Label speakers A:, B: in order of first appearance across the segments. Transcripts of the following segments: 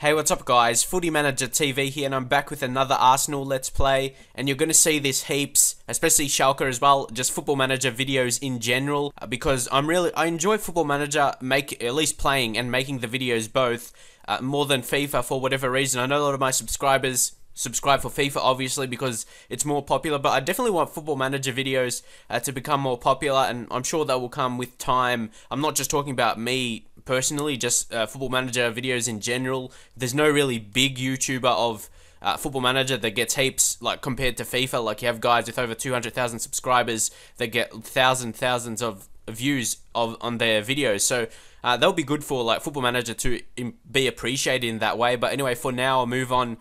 A: Hey, what's up guys? Footy Manager TV here, and I'm back with another Arsenal Let's Play, and you're going to see this heaps, especially Schalke as well, just Football Manager videos in general, because I enjoy Football Manager, at least playing and making the videos both, more than FIFA for whatever reason. I know a lot of my subscribers subscribe for FIFA, obviously, because it's more popular, but I definitely want Football Manager videos to become more popular, and I'm sure that will come with time. I'm not just talking about me personally, just Football Manager videos in general. There's no really big YouTuber of Football Manager that gets heaps, like, compared to FIFA. Like, you have guys with over 200,000 subscribers that get thousands of views on their videos, so that'll be good for like Football Manager to be appreciated in that way. But anyway, for now, I'll move on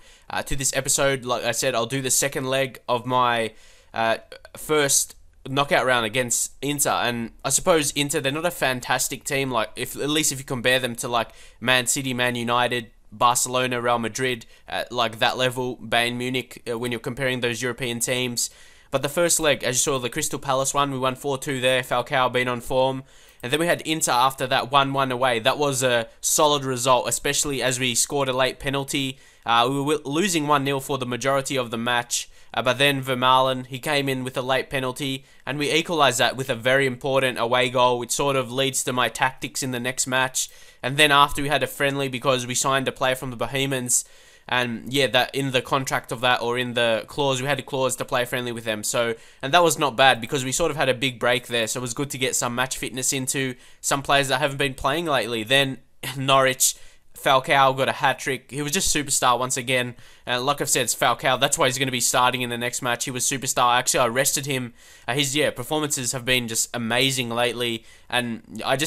A: to this episode. Like I said, I'll do the second leg of my first knockout round against Inter, and I suppose Inter, they're not a fantastic team, like at least if you compare them to like Man City, Man United, Barcelona, Real Madrid, like that level, Bayern Munich, when you're comparing those European teams. But the first leg, as you saw, the Crystal Palace one, we won 4-2 there, Falcao been on form. And then we had Inter after that 1-1 away. That was a solid result, especially as we scored a late penalty. We were losing 1-0 for the majority of the match. But then Vermaelen, he came in with a late penalty, and we equalised that with a very important away goal, which sort of leads to my tactics in the next match. And then after, we had a friendly because we signed a player from the Bohemians. And yeah, that in the contract of that, or in the clause, we had a clause to play friendly with them. So, and that was not bad because we sort of had a big break there. So it was good to get some match fitness into some players that haven't been playing lately. Then Norwich, Falcao got a hat-trick. He was just superstar once again. And like I've said, it's Falcao. That's why he's going to be starting in the next match. He was superstar. Actually, I rested him. His performances have been just amazing lately. And I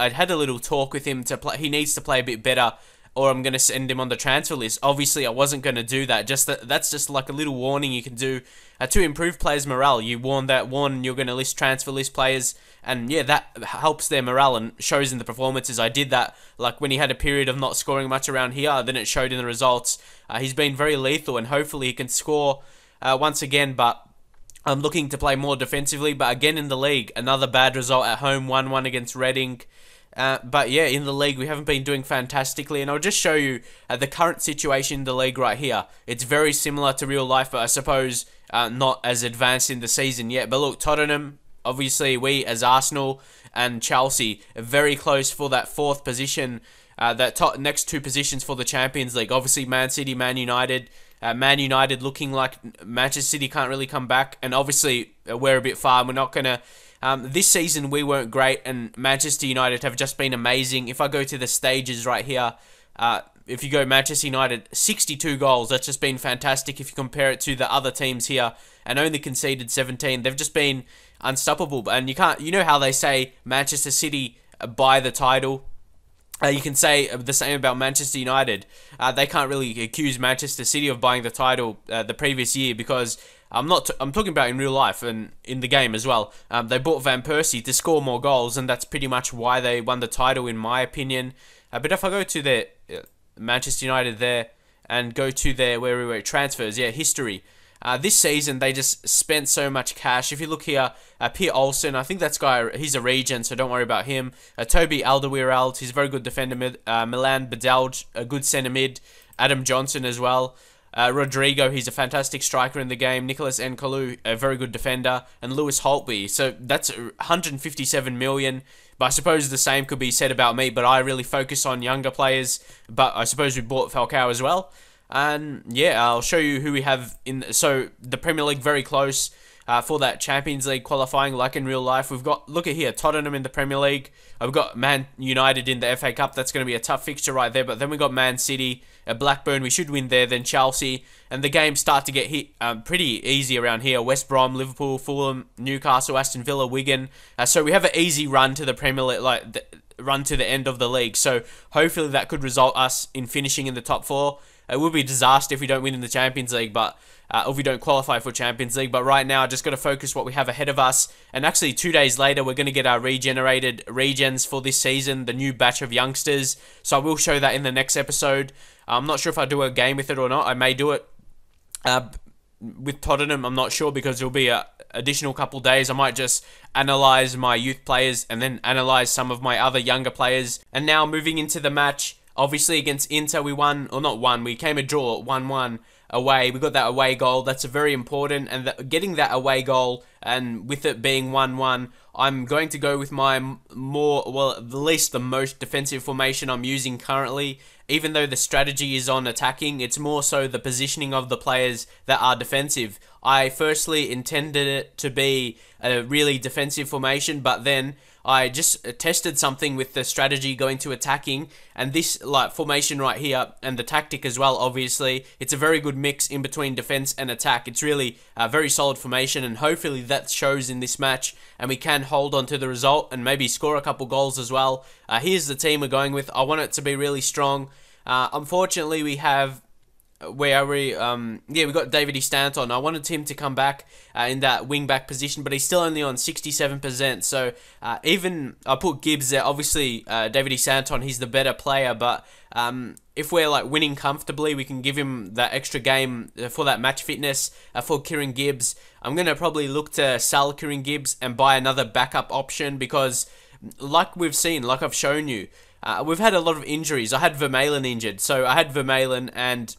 A: had a little talk with him to play. He needs to play a bit better, or I'm going to send him on the transfer list. Obviously, I wasn't going to do that. That's just like a little warning you can do to improve players' morale. You warn you're going to transfer list players, and yeah, that helps their morale and shows in the performances. I did that, like when he had a period of not scoring much around here, then it showed in the results. He's been very lethal, and hopefully he can score once again, but I'm looking to play more defensively. But again in the league, another bad result at home, 1-1 against Reading. But yeah, in the league, we haven't been doing fantastically, and I'll just show you the current situation in the league right here. It's very similar to real life, but I suppose not as advanced in the season yet. But look, Tottenham, obviously we as Arsenal and Chelsea are very close for that fourth position, next two positions for the Champions League. Obviously Man City, Man United. Man United looking like Manchester City can't really come back, and obviously we're a bit far, and we're not going to... this season we weren't great, and Manchester United have just been amazing. If I go to the stages right here, if you go Manchester United, 62 goals, that's just been fantastic. If you compare it to the other teams here, and only conceded 17, they've just been unstoppable. And you know how they say Manchester City buy the title? You can say the same about Manchester United. They can't really accuse Manchester City of buying the title the previous year, because I'm talking about in real life and in the game as well. They bought Van Persie to score more goals, and that's pretty much why they won the title, in my opinion. But if I go to their Manchester United there and go to their where we were transfers, history. This season they just spent so much cash. If you look here, Pierre Olsen, I think that guy, he's a regen, so don't worry about him. Toby Alderweireld, he's a very good defender mid. Milan Badalj, a good centre mid. Adam Johnson as well. Rodrigo, he's a fantastic striker in the game. Nicholas Nkolu, a very good defender. And Lewis Holtby. So that's 157 million. But I suppose the same could be said about me, but I really focus on younger players. But I suppose we bought Falcao as well. And yeah, I'll show you who we have in... So the Premier League very close for that Champions League qualifying, like in real life. We've got, look at here, Tottenham in the Premier League. We've got Man United in the FA Cup. That's going to be a tough fixture right there. But then we've got Man City, Blackburn. We should win there. Then Chelsea. And the games start to get hit pretty easy around here. West Brom, Liverpool, Fulham, Newcastle, Aston Villa, Wigan. So we have an easy run to the Premier League, run to the end of the league. So hopefully that could result us in finishing in the top four. It would be a disaster if we don't win in the Champions League, but if we don't qualify for Champions League. But right now, just got to focus what we have ahead of us. And actually, 2 days later, we're going to get our regenerated regens for this season, the new batch of youngsters. So I will show that in the next episode. I'm not sure if I do a game with it or not. I may do it with Tottenham. I'm not sure, because it'll be a additional couple days. I might just analyze my youth players and then analyze some of my other younger players. And now moving into the match, Obviously against Inter we won, or not won, we came a draw 1-1 away. We got that away goal. That's a very important, and getting that away goal, and with it being 1-1, I'm going to go with my the most defensive formation I'm using currently. Even though the strategy is on attacking, it's more so the positioning of the players that are defensive. I firstly intended it to be a really defensive formation, but then I just tested something with the strategy going to attacking, and this like formation right here, and the tactic as well, obviously, it's a very good mix in between defense and attack. It's really a very solid formation, and hopefully that shows in this match, and we can hold on to the result and maybe score a couple goals as well. Here's the team we're going with. I want it to be really strong. Unfortunately, we have... Where are we? We got David E. Stanton. I wanted him to come back in that wing-back position, but he's still only on 67%. So even I put Gibbs there. Obviously, David E. Stanton, he's the better player, but if we're like winning comfortably, we can give him that extra game for that match fitness for Kieran Gibbs. I'm going to probably look to sell Kieran Gibbs and buy another backup option because, like we've seen, like I've shown you, we've had a lot of injuries. I had Vermaelen injured, so I had Vermaelen and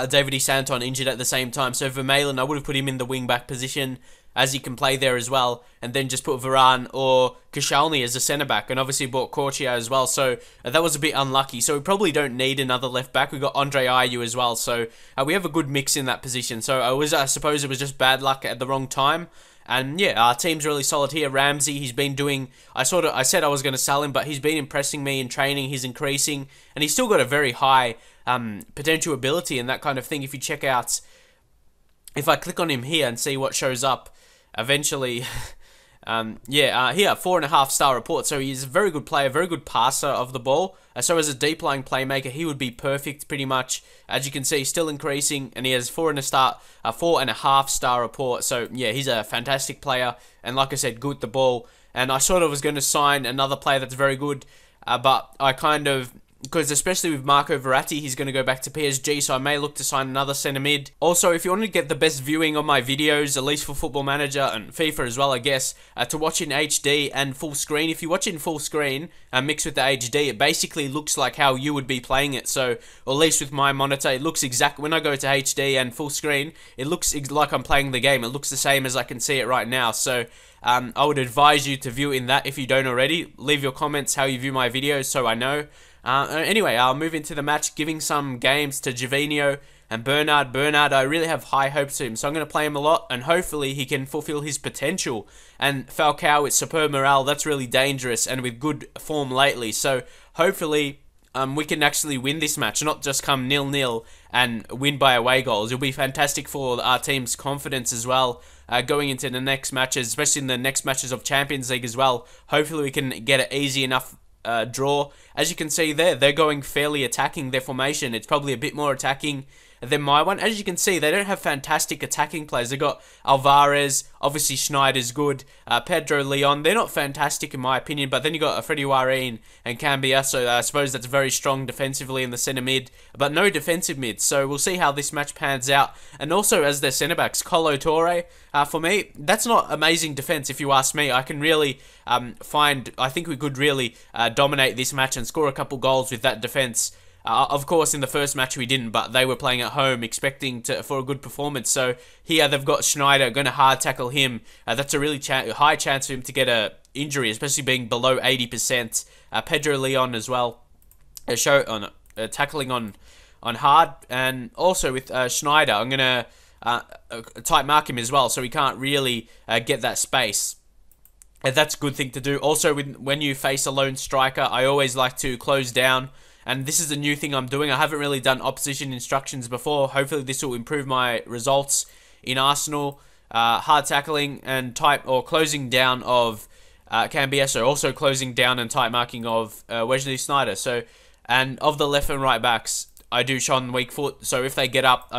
A: David E. Stanton injured at the same time. So Vermaelen, I would have put him in the wing-back position as he can play there as well, and then just put Varane or Koscielny as a centre-back, and obviously bought Korchia as well, so that was a bit unlucky. So we probably don't need another left-back. We've got Andre Ayew as well, so we have a good mix in that position. So I suppose it was just bad luck at the wrong time. And yeah, our team's really solid here. Ramsey, he's been doing... I said I was going to sell him, but he's been impressing me in training. He's increasing, and he's still got a very high potential ability and that kind of thing. If you check out... If I click on him here and see what shows up, eventually... here, 4.5 star report. So he's a very good player, very good passer of the ball. So as a deep lying playmaker, he would be perfect pretty much. As you can see, still increasing, and he has 4.5 star report. So yeah, he's a fantastic player, and like I said, good at the ball. And I sort of was going to sign another player that's very good, but I kind of... Because especially with Marco Verratti, he's going to go back to PSG, so I may look to sign another centre mid. Also, if you want to get the best viewing on my videos, at least for Football Manager and FIFA as well, I guess, to watch in HD and full screen. If you watch in full screen and mix with the HD, it basically looks like how you would be playing it. So, or at least with my monitor, it looks exactly... When I go to HD and full screen, it looks like I'm playing the game. It looks the same as I can see it right now. So, I would advise you to view in that if you don't already. Leave your comments how you view my videos so I know. Anyway, I'll move into the match, giving some games to Gervinho and Bernard. Bernard, I really have high hopes of him, so I'm going to play him a lot, and hopefully he can fulfill his potential. And Falcao with superb morale, that's really dangerous, and with good form lately. So hopefully we can actually win this match, not just come 0-0 and win by away goals. It'll be fantastic for our team's confidence as well, going into the next matches, especially in the next matches of Champions League as well. Hopefully we can get an easy enough draw. As you can see there, they're going fairly attacking their formation. It's probably a bit more attacking than my one. As you can see, they don't have fantastic attacking players. They've got Alvarez, obviously Schneider's good, Pedro Leon. They're not fantastic in my opinion, but then you got Freddie Warren and Cambia, so I suppose that's very strong defensively in the centre mid, but no defensive mid. So we'll see how this match pans out. And also as their centre backs, Colo Torre, for me, that's not amazing defence if you ask me. I can really I think we could really dominate this match and score a couple goals with that defence. Of course, in the first match we didn't, but they were playing at home expecting for a good performance. So here they've got Schneider, going to hard tackle him. That's a really high chance for him to get a injury, especially being below 80%. Pedro Leon as well, tackling on hard. And also with Schneider, I'm going to tight mark him as well, so he can't really get that space. That's a good thing to do. Also, when you face a lone striker, I always like to close down. And this is a new thing I'm doing. I haven't really done opposition instructions before. Hopefully this will improve my results in Arsenal. Hard tackling and closing down of Cambiasso. Also closing down and tight marking of Wesley Sneijder. So, and of the left and right backs, I do show on weak foot. So if they get up,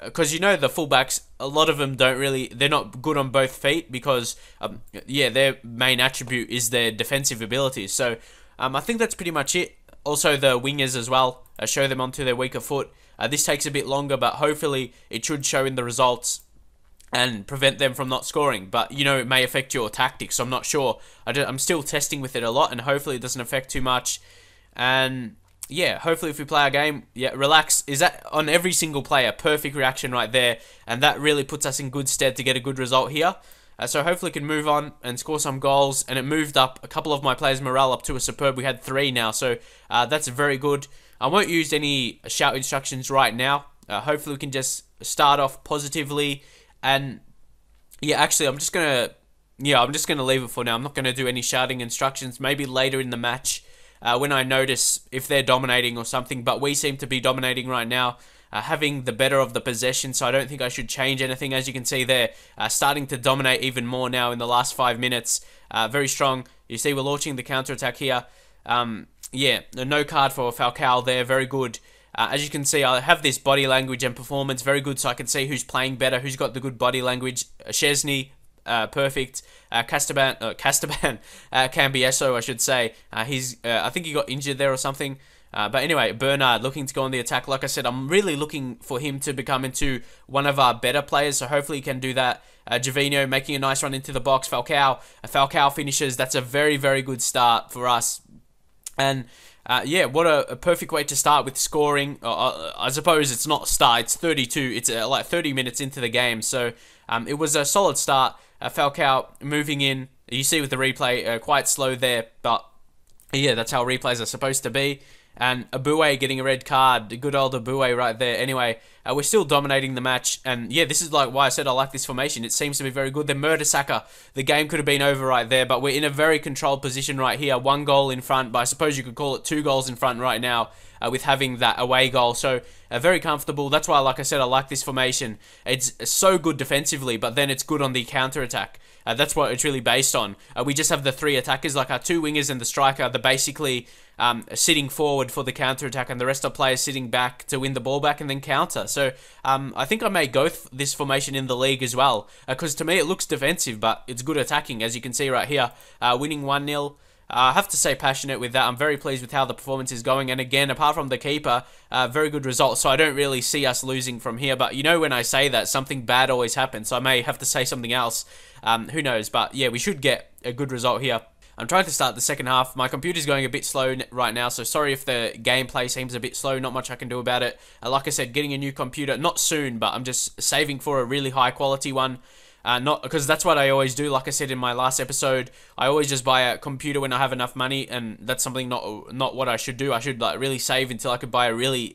A: because you know the fullbacks, a lot of them they're not good on both feet because, their main attribute is their defensive abilities. So I think that's pretty much it. Also the wingers as well, show them onto their weaker foot. This takes a bit longer, but hopefully it should show in the results and prevent them from not scoring. But, you know, it may affect your tactics, so I'm not sure. I'm still testing with it a lot, and hopefully it doesn't affect too much. And yeah, hopefully if we play our game, yeah, relax. Is that on every single player? Perfect reaction right there. And that really puts us in good stead to get a good result here. So hopefully we can move on and score some goals. And it moved up a couple of my players' morale up to a superb. We had 3 now, so that's very good. I won't use any shout instructions right now. Hopefully we can just start off positively. And yeah, actually I'm just gonna leave it for now. I'm not gonna do any shouting instructions. Maybe later in the match, when I notice if they're dominating or something. But we seem to be dominating right now, having the better of the possession, so I don't think I should change anything. As you can see there, starting to dominate even more now in the last 5 minutes. Very strong. You see we're launching the counter-attack here. Yeah, no card for Falcao there. Very good. As you can see, I have this body language and performance very good, so I can see who's playing better, who's got the good body language. Chesney, perfect. Cambiasso, I should say. I think he got injured there or something. But anyway, Bernard looking to go on the attack. Like I said, I'm really looking for him to become into one of our better players, so hopefully he can do that. Jovino making a nice run into the box. Falcao finishes. That's a very, very good start for us. And yeah, what a perfect way to start with scoring. I suppose it's not start, it's 32. It's like 30 minutes into the game. So it was a solid start. Falcao moving in. You see with the replay, quite slow there. But yeah, that's how replays are supposed to be. And Abue getting a red card. Good old Abue right there. Anyway, we're still dominating the match. And yeah, this is like why I said I like this formation. It seems to be very good. The Mertesacker, the game could have been over right there. But we're in a very controlled position right here. 1 goal in front. But I suppose you could call it 2 goals in front right now with having that away goal. So very comfortable. That's why, like I said, I like this formation. It's so good defensively, but then it's good on the counter-attack. That's what it's really based on. We just have the 3 attackers, like our 2 wingers and the striker. They're basically sitting forward for the counter-attack, and the rest of players sitting back to win the ball back and then counter. So I think I may go this formation in the league as well, because to me it looks defensive, but it's good attacking, as you can see right here. Winning 1-0. I have to say passionate with that. I'm very pleased with how the performance is going. And again, apart from the keeper, very good result. So I don't really see us losing from here. But you know when I say that, something bad always happens. So I may have to say something else. Who knows? But yeah, we should get a good result here. I'm trying to start the second half. My computer's going a bit slow right now, so sorry if the gameplay seems a bit slow. Not much I can do about it. Like I said, getting a new computer, not soon, but I'm just saving for a really high quality one. Not because that's what I always do. Like I said in my last episode, I always just buy a computer when I have enough money, and that's something not what I should do. I should like really save until I could buy a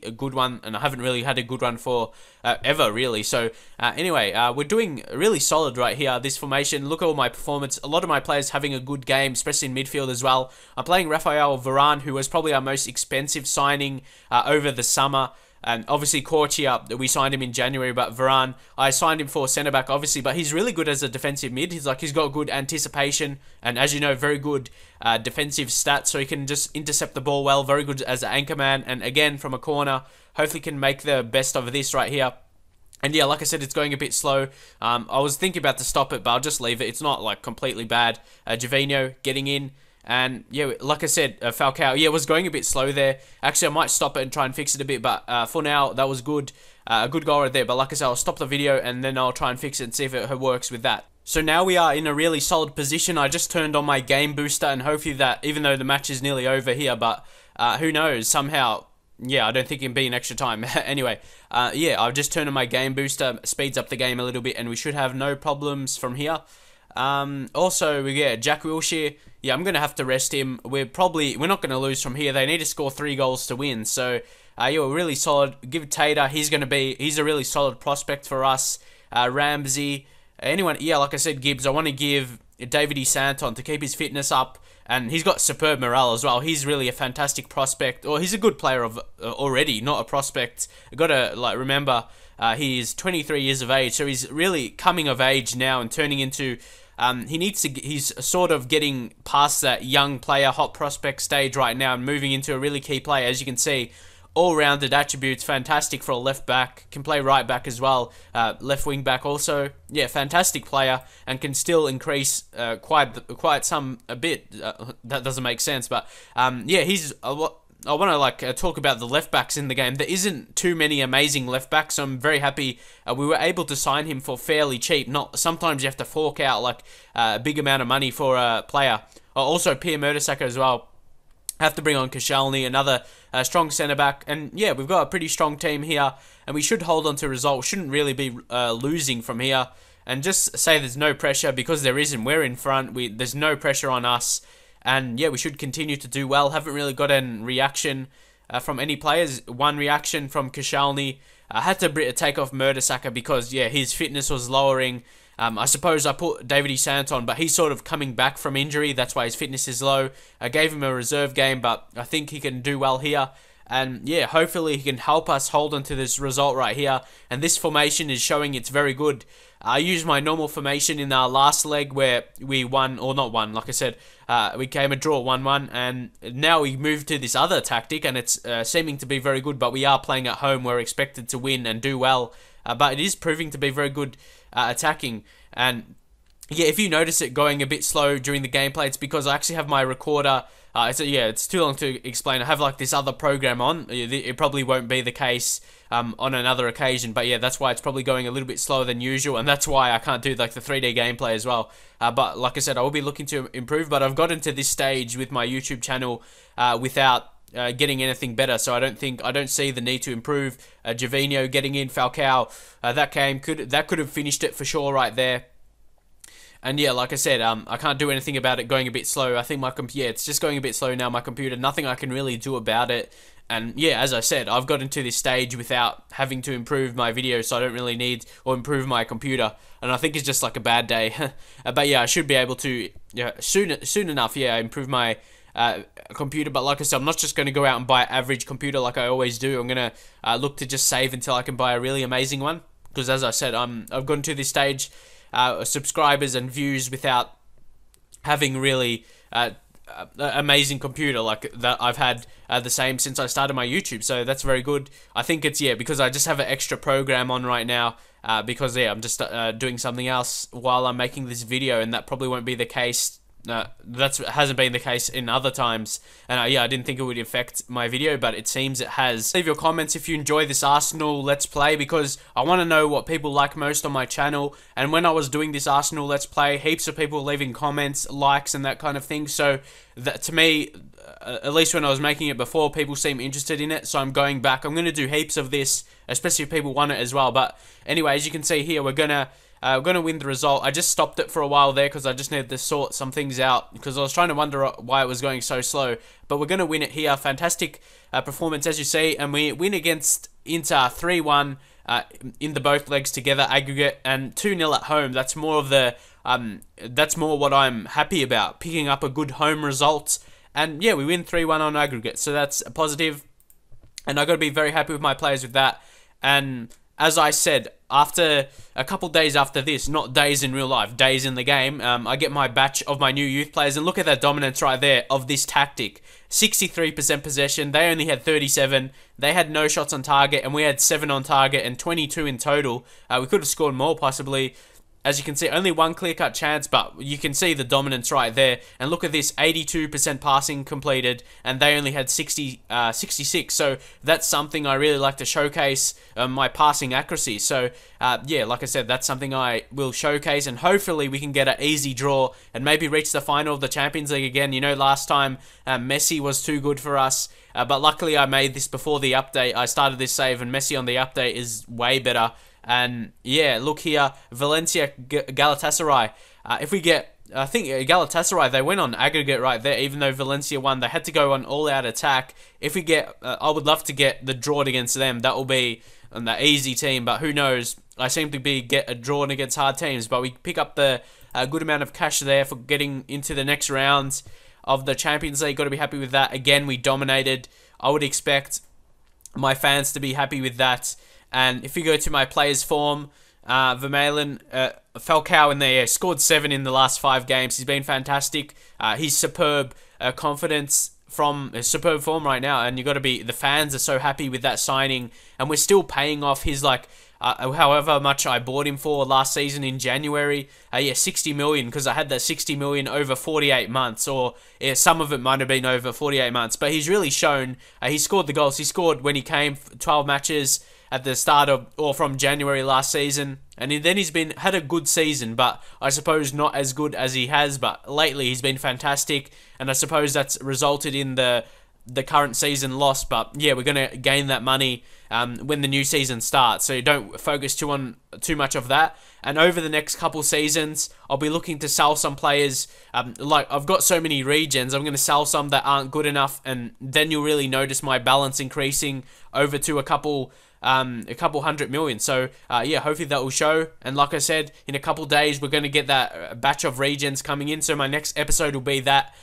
A: good one, and I haven't really had a good one for ever really. So anyway, we're doing really solid right here. This formation, look at all my performance. A lot of my players having a good game, especially in midfield as well. I'm playing Rafael Varane, who was probably our most expensive signing over the summer. And obviously Korchia, we signed him in January, but Varane, I signed him for centre-back, obviously, but he's really good as a defensive mid. He's got good anticipation, and as you know, very good defensive stats, so he can just intercept the ball well, very good as an anchor man, and again, from a corner, hopefully can make the best of this right here. And yeah, like I said, it's going a bit slow. I was thinking about to stop it, but I'll just leave it. It's not like completely bad. Jovino getting in. And yeah, like I said, Falcao, yeah, it was going a bit slow there. Actually, I might stop it and try and fix it a bit, but for now, that was good. A good goal right there. But like I said, I'll stop the video and then I'll try and fix it and see if it works with that. So now we are in a really solid position. I just turned on my game booster, and hopefully that, even though the match is nearly over here, but who knows, somehow, yeah, I don't think it can be an extra time. Anyway, yeah, I've just turned on my game booster, speeds up the game a little bit, and we should have no problems from here. Also, yeah, Jack Wilshere, yeah, I'm going to have to rest him. We're not going to lose from here. They need to score 3 goals to win. So, yeah, we're really solid. Give Tater, he's a really solid prospect for us. Ramsey, anyone, yeah, like I said, Gibbs, I want to give David E. Santon to keep his fitness up. And he's got superb morale as well. He's really a fantastic prospect. Or he's a good player already, not a prospect. I've got to remember, he is 23 years of age, so he's really coming of age now and turning into. He's sort of getting past that young player, hot prospect stage right now and moving into a really key player. As you can see, all-rounded attributes, fantastic for a left back, can play right back as well, left wing back also. Yeah, fantastic player and can still increase quite a bit. That doesn't make sense, but yeah, I want to talk about the left backs in the game. There isn't too many amazing left backs, so I'm very happy we were able to sign him for fairly cheap. Sometimes you have to fork out a big amount of money for a player. Also, Pierre Mertesacker as well. Have to bring on Koscielny, another strong centre-back. And yeah, we've got a pretty strong team here, and we should hold on to results. Shouldn't really be losing from here. And just say there's no pressure, because there isn't. We're in front. There's no pressure on us. And yeah, we should continue to do well. Haven't really got any reaction from any players. One reaction from Koscielny. I had to take off Mertesacker because, yeah, his fitness was lowering. I suppose I put David Sant on, but he's sort of coming back from injury. That's why his fitness is low. I gave him a reserve game, but I think he can do well here. And yeah, hopefully he can help us hold on to this result right here. And this formation is showing it's very good. I used my normal formation in our last leg where we won, or not won, like I said, we came a draw 1-1, and now we moved to this other tactic, and it's seeming to be very good, but we are playing at home. We're expected to win and do well, but it is proving to be very good attacking. And yeah, if you notice it going a bit slow during the gameplay, it's because I actually have my recorder. It's too long to explain. I have like this other program on. It probably won't be the case on another occasion, but yeah, that's why it's probably going a little bit slower than usual, and that's why I can't do like the 3D gameplay as well. But like I said, I will be looking to improve, but I've gotten to this stage with my YouTube channel without getting anything better, so I don't see the need to improve. Gervinho getting in, Falcao, that could have finished it for sure right there. And yeah, like I said, I can't do anything about it going a bit slow. I think my computer, it's just going a bit slow now, my computer. Nothing I can really do about it. And yeah, as I said, I've gotten to this stage without having to improve my video, so I don't really need or improve my computer. And I think it's just like a bad day. But yeah, I should be able to soon enough, yeah, improve my computer. But like I said, I'm not just going to go out and buy an average computer like I always do. I'm going to look to just save until I can buy a really amazing one. Because as I said, I've gotten to this stage, subscribers and views without having really amazing computer like that. I've had the same since I started my YouTube, so that's very good. I think it's, yeah, because I just have an extra program on right now, because yeah, I'm just doing something else while I'm making this video, and that probably won't be the case. That hasn't been the case in other times, and yeah, I didn't think it would affect my video, but it seems it has. Leave your comments if you enjoy this Arsenal Let's Play, because I want to know what people like most on my channel. And when I was doing this Arsenal Let's Play, heaps of people leaving comments, likes, and that kind of thing. So that, to me, at least when I was making it before, people seem interested in it. So I'm going back. I'm going to do heaps of this, especially if people want it as well. But anyway, as you can see here, we're gonna win the result. I just stopped it for a while there because I just needed to sort some things out, because I was trying to wonder why it was going so slow. But we're going to win it here. Fantastic performance, as you see. And we win against Inter 3-1 in the both legs together, aggregate, and 2-0 at home. That's more of the that's more what I'm happy about, picking up a good home result. And yeah, we win 3-1 on aggregate, so that's a positive. And I got to be very happy with my players with that. And as I said, after a couple days after this, not days in real life, days in the game, I get my batch of my new youth players, and look at that dominance right there of this tactic. 63% possession, they only had 37, they had no shots on target, and we had 7 on target and 22 in total. We could have scored more possibly. As you can see, only one clear-cut chance, but you can see the dominance right there. And look at this, 82% passing completed, and they only had 66. So that's something I really like to showcase, my passing accuracy. So yeah, like I said, that's something I will showcase, and hopefully we can get an easy draw and maybe reach the final of the Champions League again. You know, last time Messi was too good for us, but luckily I made this before the update. I started this save, and Messi on the update is way better. And yeah, look here, Valencia, Galatasaray. If we get, I think Galatasaray, they went on aggregate right there, even though Valencia won. They had to go on all-out attack. If we get, I would love to get the draw against them. That will be an easy team, but who knows? I seem to get a drawn against hard teams, but we pick up the good amount of cash there for getting into the next round of the Champions League. Got to be happy with that. Again, we dominated. I would expect my fans to be happy with that. And if you go to my players form, Vermaelen, Falcao in there, scored 7 in the last 5 games. He's been fantastic. He's superb confidence from superb form right now. And you got to be, the fans are so happy with that signing. And we're still paying off his, like, however much I bought him for last season in January. Yeah, 60 million, because I had that 60 million over 48 months, or yeah, some of it might have been over 48 months. But he's really shown, he scored the goals. He scored when he came 12 matches at the start of, or from January last season. And then he's had a good season, but I suppose not as good as he has. But lately he's been fantastic, and I suppose that's resulted in the current season loss. But yeah, we're going to gain that money when the new season starts, so don't focus too much of that. And over the next couple seasons, I'll be looking to sell some players. Like, I've got so many regens, I'm going to sell some that aren't good enough, and then you'll really notice my balance increasing over to a couple 100 million. So yeah, hopefully that will show. And like I said, in a couple days we're going to get that batch of regens coming in, so my next episode will be that,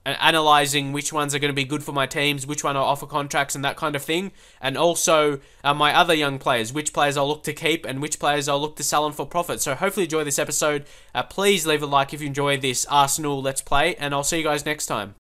A: analyzing which ones are going to be good for my teams, which one I'll offer contracts and that kind of thing, and also my other young players, which players I'll look to keep and which players I'll look to sell on for profit. So hopefully enjoy this episode. Please leave a like if you enjoy this Arsenal Let's Play, and I'll see you guys next time.